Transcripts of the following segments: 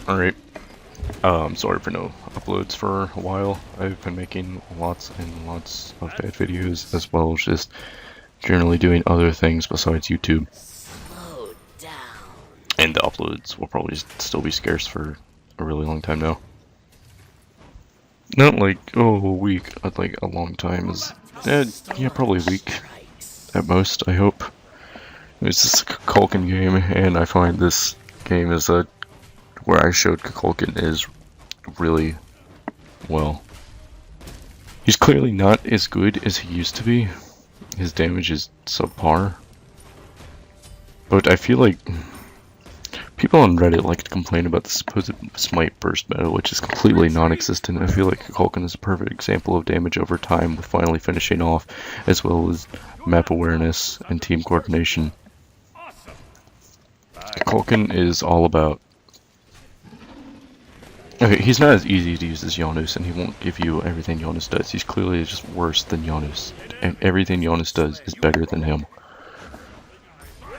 Alright, sorry for no uploads for a while. I've been making lots and lots of bad videos, as well as just generally doing other things besides YouTube. Slow down. And the uploads will probably still be scarce for a really long time now. Not like, oh, a week, like a long time is, yeah, probably a week at most, I hope. It's just a Kukulkan game, and I find this game is where I showed Kukulkan is really well. He's clearly not as good as he used to be. His damage is subpar. But I feel like people on Reddit like to complain about the supposed Smite burst meta, which is completely non-existent. I feel like Kukulkan is a perfect example of damage over time with finally finishing off, as well as map awareness and team coordination. Kukulkan is all about... Okay, he's not as easy to use as Janus, and he won't give you everything Janus does. He's clearly just worse than Janus, and everything Janus does is better than him.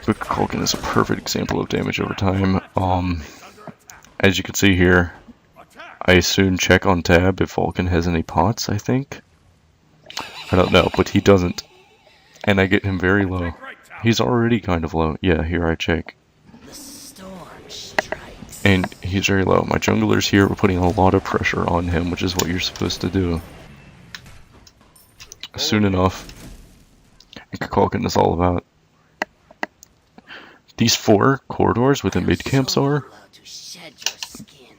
But Kukulkan is a perfect example of damage over time. As you can see here, I soon check on tab if Vulcan has any pots, I think. I don't know, but he doesn't. And I get him very low. He's already kind of low. Yeah, here I check. And he's very low. My junglers here are putting a lot of pressure on him, which is what you're supposed to do. Soon enough, and Kukulkan is all about. These 4 corridors where the mid camps are,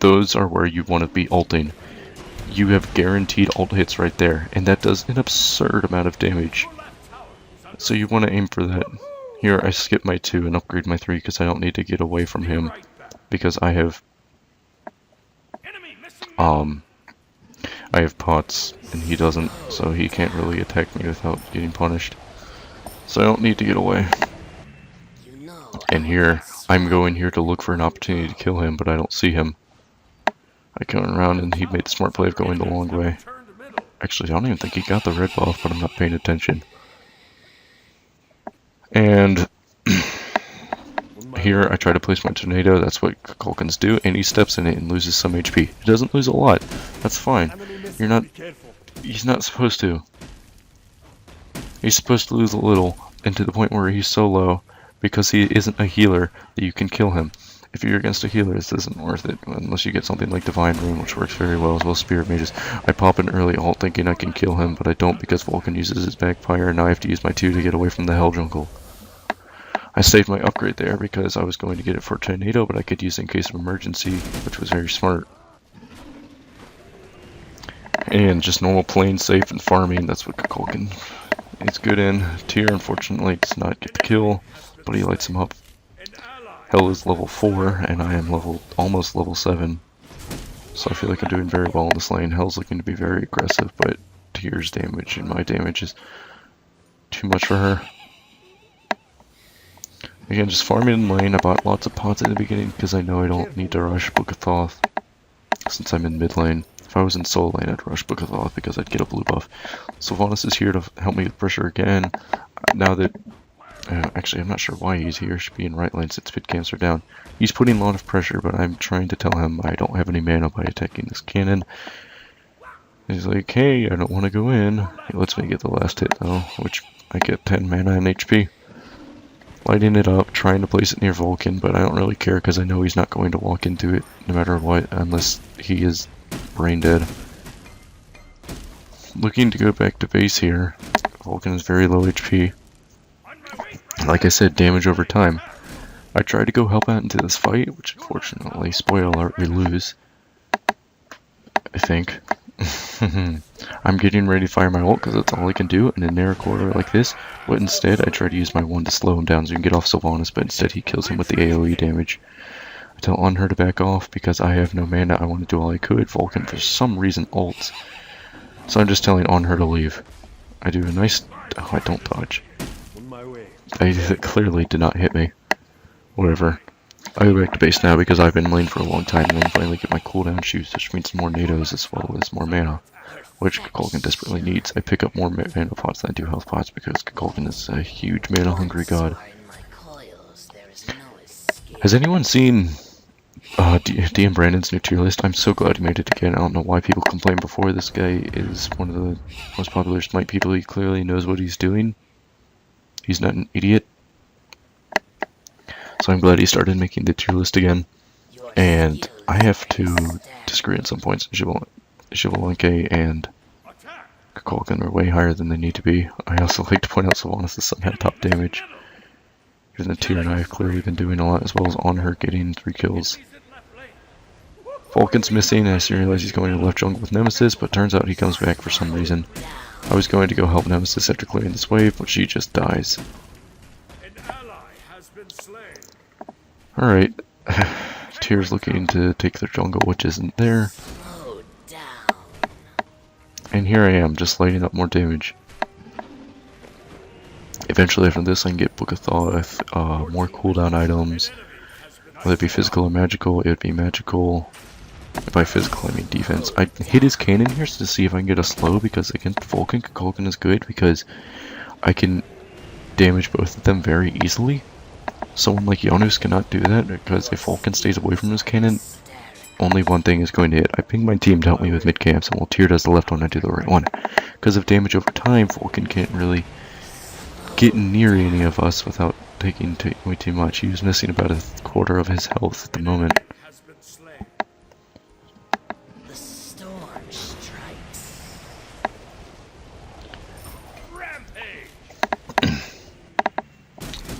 those are where you want to be ulting. You have guaranteed ult hits right there, and that does an absurd amount of damage. So you want to aim for that. Here, I skip my 2 and upgrade my 3 because I don't need to get away from him. Because I have pots and he doesn't, so he can't really attack me without getting punished. So I don't need to get away. And here, I'm going here to look for an opportunity to kill him, but I don't see him. I come around and he made the smart play of going the long way. Actually, I don't even think he got the red buff, but I'm not paying attention. And here, I try to place my tornado. That's what Kukulkans do, and he steps in it and loses some HP. He doesn't lose a lot. That's fine. He's not supposed to. He's supposed to lose a little, and to the point where he's so low, because he isn't a healer, that you can kill him. If you're against a healer, this isn't worth it, unless you get something like Divine Rune, which works very well, as well as Spirit Mages. I pop an early ult thinking I can kill him, but I don't because Vulcan uses his backfire, and now I have to use my 2 to get away from the Hell Jungle. I saved my upgrade there because I was going to get it for Tornado, but I could use it in case of emergency, which was very smart. And just normal plain safe and farming, that's what Kukulkan is good in. Tyr, unfortunately, does not get the kill, but he lights him up. Hell is level 4, and I am almost level 7. So I feel like I'm doing very well in this lane. Hell's looking to be very aggressive, but Tyr's damage and my damage is too much for her. Again, just farming in lane. I bought lots of pots at the beginning because I know I don't need to rush Book of Thoth since I'm in mid lane. If I was in soul lane, I'd rush Book of Thoth because I'd get a blue buff. Sylvanas is here to help me with pressure again. Now that... actually, I'm not sure why he's here. Should be in right lane since mid camps are down. He's putting a lot of pressure, but I'm trying to tell him I don't have any mana by attacking this cannon. He's like, hey, I don't want to go in. He lets me get the last hit though, which I get 10 mana and HP. Lighting it up, trying to place it near Vulcan, but I don't really care because I know he's not going to walk into it no matter what, unless he is brain dead. Looking to go back to base here. Vulcan is very low HP. Like I said, damage over time. I tried to go help out into this fight, which unfortunately, spoiler alert, we lose. I think. I'm getting ready to fire my ult because that's all I can do in a narrow corridor like this, but instead I try to use my 1 to slow him down so he can get off Sylvanas, but instead he kills him with the AoE damage. I tell on her to back off because I have no mana. I want to do all I could. Vulcan for some reason ults, so I'm just telling on her to leave. I do a nice... oh, I don't dodge. They clearly did not hit me. Whatever. I go back to base now because I've been in lane for a long time and then finally get my cooldown shoes, which means more nados as well as more mana, which Kukulkan desperately needs. I pick up more mana pots than I do health pots because Kukulkan is a huge mana hungry god. Has anyone seen DM Brandon's new tier list. I'm so glad he made it again. I don't know why people complained before. This guy is one of the most popular Smite people. He clearly knows what he's doing. He's not an idiot. So I'm glad he started making the tier list again. And I have to disagree on some points. Shivalenke and Kukulkan are way higher than they need to be. I also like to point out Sylvanas' son had top damage. Even the tier and I have clearly been doing a lot, as well as on her getting 3 kills. Vulcan's missing, and I soon realize he's going to left jungle with Nemesis, but turns out he comes back for some reason. I was going to go help Nemesis after clearing this wave, but she just dies. Alright. Tier's looking to take their jungle, which isn't there. And here I am, just lighting up more damage. Eventually after this I can get Book of Thoth, more cooldown items. Whether it be physical or magical, it would be magical. By physical I mean defense. I hit his cannon here to see if I can get a slow, because against Vulcan, Kukulkan is good because I can damage both of them very easily. Someone like Janus cannot do that, because if Vulcan stays away from his cannon, only one thing is going to hit. I ping my team to help me with mid camps, and while Tyr does the left one, I do the right one. Because of damage over time, Vulcan can't really get near any of us without taking way too much. He was missing about a quarter of his health at the moment.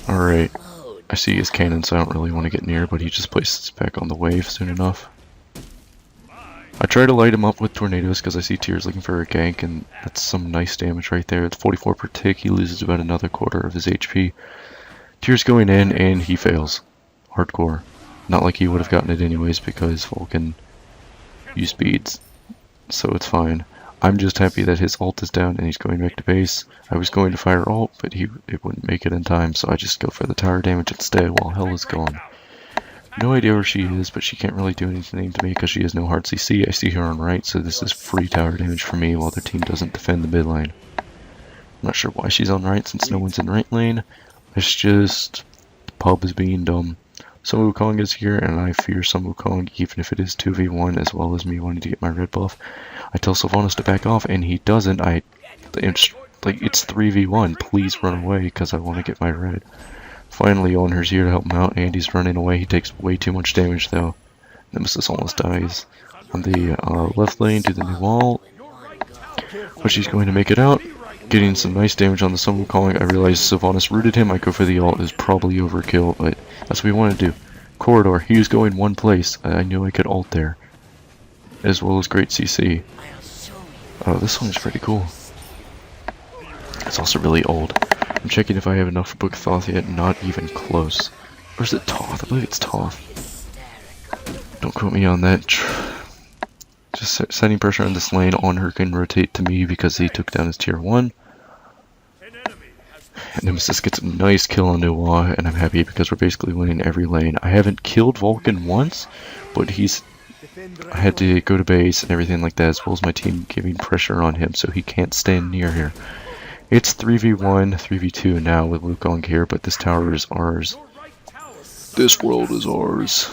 Alright, I see his cannon, so I don't really want to get near, but he just places back on the wave soon enough. I try to light him up with tornadoes because I see Tyr's looking for a gank, and that's some nice damage right there. It's 44 per tick, he loses about another quarter of his HP. Tyr's going in, and he fails. Hardcore. Not like he would have gotten it anyways, because Vulcan used beads, so it's fine. I'm just happy that his ult is down and he's going back to base. I was going to fire ult, but it wouldn't make it in time, so I just go for the tower damage instead while Hell is gone. No idea where she is, but she can't really do anything to me because she has no hard CC. I see her on right, so this is free tower damage for me while their team doesn't defend the mid lane. I'm not sure why she's on right since no one's in right lane. It's just the pub is being dumb. Sun Wukong is here, and I fear Sun Wukong, even if it is 2v1, as well as me wanting to get my red buff. I tell Sylvanas to back off, and he doesn't. It's 3v1. Please run away, because I want to get my red. Finally, Owner's here to help him out, and he's running away. He takes way too much damage, though. Nemesis almost dies. On the left lane, do the new wall. But she's going to make it out. Getting some nice damage on the Sun Wukong. I realize Sylvanas rooted him. I go for the ult. It was probably overkill, but that's what we want to do. Corridor. He was going one place. I knew I could ult there. As well as great CC. Oh, this one's pretty cool. It's also really old. I'm checking if I have enough for Book of Thoth yet. Not even close. Or is it Toth? I believe it's Toth. Don't quote me on that. Just setting pressure on this lane. On her can rotate to me because he took down his tier 1. And Nemesis gets a nice kill on Nuwa, and I'm happy because we're basically winning every lane. I haven't killed Vulcan once, but I had to go to base and everything like that, as well as my team giving pressure on him so he can't stand near here. It's 3v1, 3v2 now with Wukong here, but this tower is ours. This world is ours.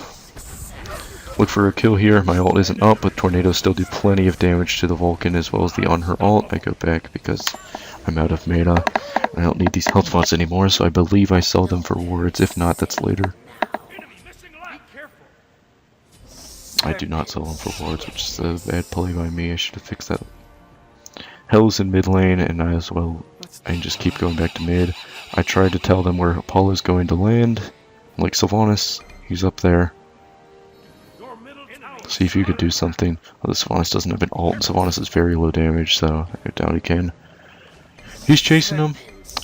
Look for a kill here. My ult isn't up, but tornadoes still do plenty of damage to the Vulcan as well as the on her ult. I go back because I'm out of mana. I don't need these health pots anymore, so I believe I sell them for wards. If not, that's later. I do not sell them for wards, which is a bad play by me. I should have fixed that. Hell's in mid lane, and I as well. I just keep going back to mid. I tried to tell them where Apollo's going to land. Like Sylvanas, he's up there. See if you could do something. Well, Sylvanas doesn't have an ult, and Sylvanas is very low damage, so I doubt he can. He's chasing him.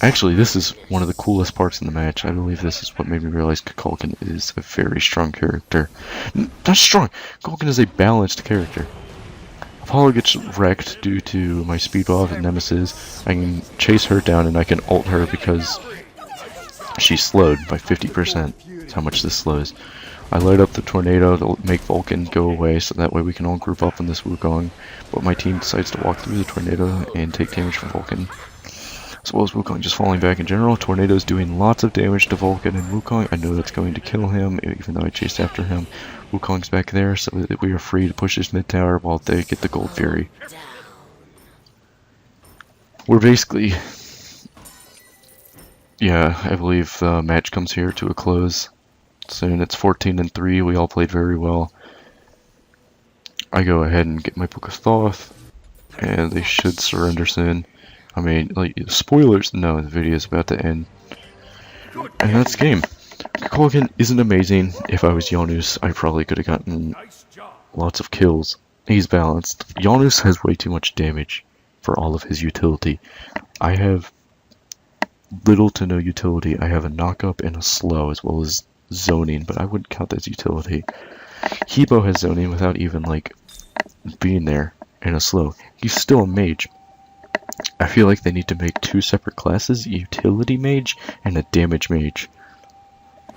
Actually, this is one of the coolest parts in the match. I believe this is what made me realize Kukulkan is a very strong character. Not strong! Kukulkan is a balanced character. Apollo gets wrecked due to my speed buff and Nemesis. I can chase her down and I can ult her because she's slowed by 50%. That's how much this slows. I light up the tornado to make Vulcan go away so that way we can all group up on this Wukong. But my team decides to walk through the tornado and take damage from Vulcan. as well as Wukong just falling back in general. Tornado's doing lots of damage to Vulcan and Wukong. I know that's going to kill him, even though I chased after him. Wukong's back there, so that we are free to push his mid tower while they get the Gold Fury. We're basically... Yeah, I believe the match comes here to a close soon. It's 14-3. We all played very well. I go ahead and get my Book of Thoth, and they should surrender soon. I mean, like, spoilers, no, the video is about to end. And that's the game. Kukulkan isn't amazing. If I was Janus, I probably could have gotten lots of kills. He's balanced. Janus has way too much damage for all of his utility. I have little to no utility. I have a knock-up and a slow, as well as zoning, but I wouldn't count that as utility. Hebo has zoning without even, like, being there, and a slow. He's still a mage. I feel like they need to make two separate classes, a utility mage and a damage mage.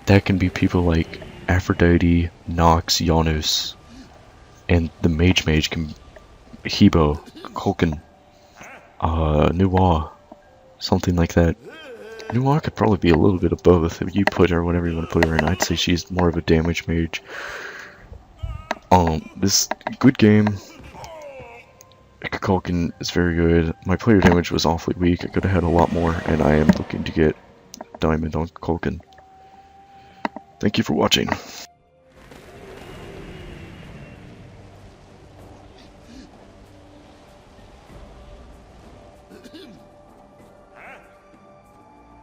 That can be people like Aphrodite, Nox, Janus, and the mage can Hebo, Kukulkan, Nuwa, something like that. Nuwa could probably be a little bit of both. If you put her, whatever you want to put her in, I'd say she's more of a damage mage. This good game. Kukulkan is very good. My player damage was awfully weak. I could have had a lot more, and I am looking to get Diamond on Kukulkan. Thank you for watching.